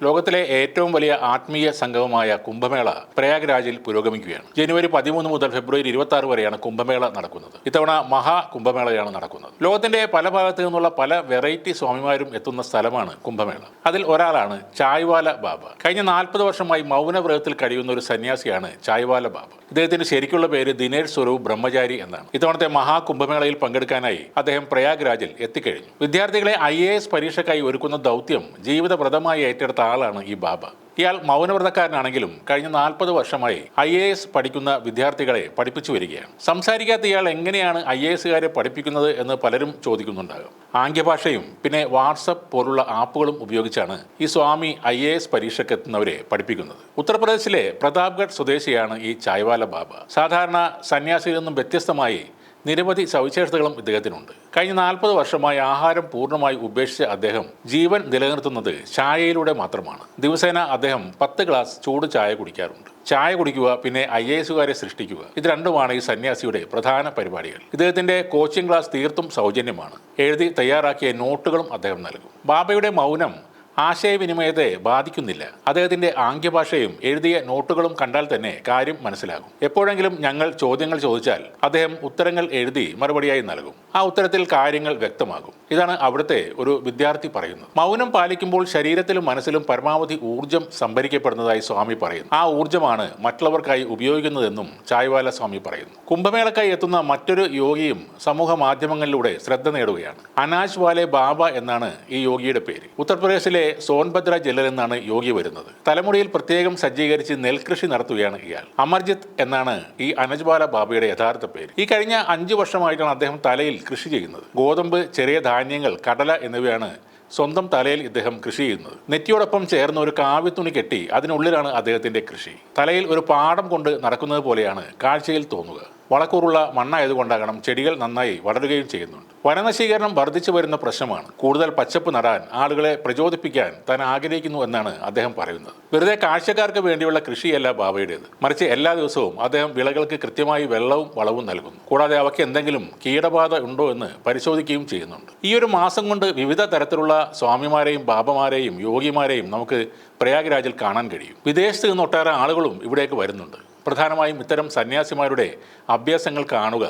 ലോകത്തിലെ ഏറ്റവും വലിയ ആത്മീയ സംഗമമായ കുംഭമേള പ്രയാഗ്രാജിൽ പുരോഗമിക്കുകയാണ്. ജനുവരി 13 മുതൽ ഫെബ്രുവരി 26 വരെയാണ് കുംഭമേള നടക്കുന്നത്. ഇത്തവണ മഹാ കുംഭമേളയാണ് നടക്കുന്നത്. ലോകത്തിന്റെ പല ഭാഗത്തു നിന്നുള്ള പല വെറൈറ്റി സ്വാമിമാരും എത്തുന്ന സ്ഥലമാണ് കുംഭമേള. അതിൽ ഒരാളാണ് ചായ്വാല ബാബ. കഴിഞ്ഞ 40 വർഷമായി മൗനവ്രതത്തിൽ കഴിയുന്ന ഒരു സന്യാസിയാണ് ചായ്വാല ബാബ. ഇദ്ദേഹത്തിന്റെ ശരിക്കുള്ള പേര് ദിനേഷ് സ്വരൂപ് ബ്രഹ്മചാരി എന്നാണ്. ഇത്തവണത്തെ മഹാ കുംഭമേളയിൽ പങ്കെടുക്കാനായി അദ്ദേഹം പ്രയാഗ്രാജിൽ എത്തിക്കഴിഞ്ഞു. വിദ്യാർത്ഥികളെ IAS പരീക്ഷയ്ക്കായി ഒരുക്കുന്ന ദൗത്യം ജീവിതവ്രതമായി ഏറ്റെടുത്ത ആളാണ് ഈ ബാബ. ഇയാൾ മൗനവ്രതക്കാരനാണെങ്കിലും കഴിഞ്ഞ 40 വർഷമായി IAS പഠിക്കുന്ന വിദ്യാർത്ഥികളെ പഠിപ്പിച്ചു വരികയാണ്. സംസാരിക്കാത്ത ഇയാൾ എങ്ങനെയാണ് IASകാരെ പഠിപ്പിക്കുന്നത് എന്ന് പലരും ചോദിക്കുന്നുണ്ടാകും. ആംഗ്യഭാഷയും പിന്നെ വാട്സപ്പ് പോലുള്ള ആപ്പുകളും ഉപയോഗിച്ചാണ് ഈ സ്വാമി IAS പരീക്ഷയ്ക്ക് എത്തുന്നവരെ പഠിപ്പിക്കുന്നത്. ഉത്തർപ്രദേശിലെ പ്രതാപ്ഗഡ് സ്വദേശിയാണ് ഈ ചായ്വാല ബാബ. സാധാരണ സന്യാസിയിൽ നിന്നും വ്യത്യസ്തമായി നിരവധി സവിശേഷതകളും ഇദ്ദേഹത്തിനുണ്ട്. കഴിഞ്ഞ 40 വർഷമായി ആഹാരം പൂർണ്ണമായി ഉപേക്ഷിച്ച അദ്ദേഹം ജീവൻ നിലനിർത്തുന്നത് ചായയിലൂടെ മാത്രമാണ്. ദിവസേന അദ്ദേഹം 10 ഗ്ലാസ് ചൂട് ചായ കുടിക്കാറുണ്ട്. ചായ കുടിക്കുക, പിന്നെ IASകാരെ സൃഷ്ടിക്കുക, ഇത് രണ്ടുമാണ് ഈ സന്യാസിയുടെ പ്രധാന പരിപാടികൾ. ഇദ്ദേഹത്തിന്റെ കോച്ചിങ് ക്ലാസ് തീർത്തും സൗജന്യമാണ്. എഴുതി തയ്യാറാക്കിയ നോട്ടുകളും അദ്ദേഹം നൽകും. ബാബയുടെ മൗനം ആശയവിനിമയത്തെ ബാധിക്കുന്നില്ല. അദ്ദേഹത്തിന്റെ ആംഗ്യഭാഷയും എഴുതിയ നോട്ടുകളും കണ്ടാൽ തന്നെ കാര്യം മനസ്സിലാകും. എപ്പോഴെങ്കിലും ഞങ്ങൾ ചോദ്യങ്ങൾ ചോദിച്ചാൽ അദ്ദേഹം ഉത്തരങ്ങൾ എഴുതി മറുപടിയായി നൽകും. ആ ഉത്തരത്തിൽ കാര്യങ്ങൾ വ്യക്തമാകും. ഇതാണ് അവിടുത്തെ ഒരു വിദ്യാർത്ഥി പറയുന്നത്. മൗനം പാലിക്കുമ്പോൾ ശരീരത്തിലും മനസ്സിലും പരമാവധി ഊർജ്ജം സംഭരിക്കപ്പെടുന്നതായി സ്വാമി പറയുന്നു. ആ ഊർജ്ജമാണ് മറ്റുള്ളവർക്കായി ഉപയോഗിക്കുന്നതെന്നും ചായ്വാല സ്വാമി പറയുന്നു. കുംഭമേളക്കായി എത്തുന്ന മറ്റൊരു യോഗിയും സമൂഹ മാധ്യമങ്ങളിലൂടെ ശ്രദ്ധ നേടുകയാണ്. അനാജ് വാലെ ബാബ എന്നാണ് ഈ യോഗിയുടെ പേര്. ഉത്തർപ്രദേശിലെ സോൻഭദ്ര ജില്ലയിൽ നിന്നാണ് യോഗി വരുന്നത്. തലമുടിയിൽ പ്രത്യേകം സജ്ജീകരിച്ച് നെൽകൃഷി നടത്തുകയാണ് ഇയാൾ. അമർജിത്ത് എന്നാണ് ഈ അനജ്വാല ബാബയുടെ യഥാർത്ഥ പേര്. ഈ കഴിഞ്ഞ 5 വർഷമായിട്ടാണ് അദ്ദേഹം തലയിൽ കൃഷി ചെയ്യുന്നത്. ഗോതമ്പ്, ചെറിയ ധാന്യങ്ങൾ, കടല എന്നിവയാണ് സ്വന്തം തലയിൽ ഇദ്ദേഹം കൃഷി ചെയ്യുന്നത്. നെറ്റിയോടൊപ്പം ചേർന്ന് ഒരു കാവ്യത്തുണി കെട്ടി അതിനുള്ളിലാണ് അദ്ദേഹത്തിന്റെ കൃഷി. തലയിൽ ഒരു പാടം കൊണ്ട് നടക്കുന്നത് പോലെയാണ് കാഴ്ചയിൽ തോന്നുക. വളക്കൂറുള്ള മണ്ണായതുകൊണ്ടാകണം ചെടികൾ നന്നായി വളരുകയും ചെയ്യുന്നുണ്ട്. വനനശീകരണം വർദ്ധിച്ചു വരുന്ന പ്രശ്നമാണ്. കൂടുതൽ പച്ചപ്പ് നടാൻ ആളുകളെ പ്രചോദിപ്പിക്കാൻ താൻ ആഗ്രഹിക്കുന്നു എന്നാണ് അദ്ദേഹം പറയുന്നത്. വെറുതെ കാഴ്ചക്കാർക്ക് വേണ്ടിയുള്ള കൃഷിയല്ല ബാബയുടേത്. മറിച്ച് എല്ലാ ദിവസവും അദ്ദേഹം വിളകൾക്ക് കൃത്യമായി വെള്ളവും വളവും നൽകുന്നു. കൂടാതെ അവയ്ക്ക് എന്തെങ്കിലും കീടബാധ ഉണ്ടോ എന്ന് പരിശോധിക്കുകയും ചെയ്യുന്നുണ്ട്. ഈ ഒരു മാസം കൊണ്ട് വിവിധ തരത്തിലുള്ള സ്വാമിമാരെയും ബാബമാരെയും യോഗിമാരെയും നമുക്ക് പ്രയാഗ്രാജിൽ കാണാൻ കഴിയും. വിദേശത്ത് നിന്ന് ഒട്ടേറെ ആളുകളും ഇവിടേക്ക് വരുന്നുണ്ട്. പ്രധാനമായും ഇത്തരം സന്യാസിമാരുടെ അഭ്യാസങ്ങൾ കാണുക,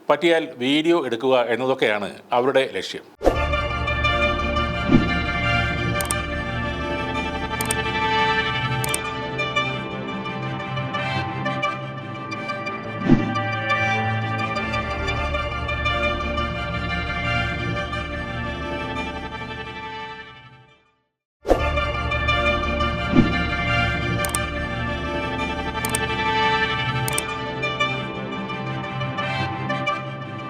പറ്റിയാൽ വീഡിയോ എടുക്കുക എന്നതൊക്കെയാണ് അവരുടെ ലക്ഷ്യം.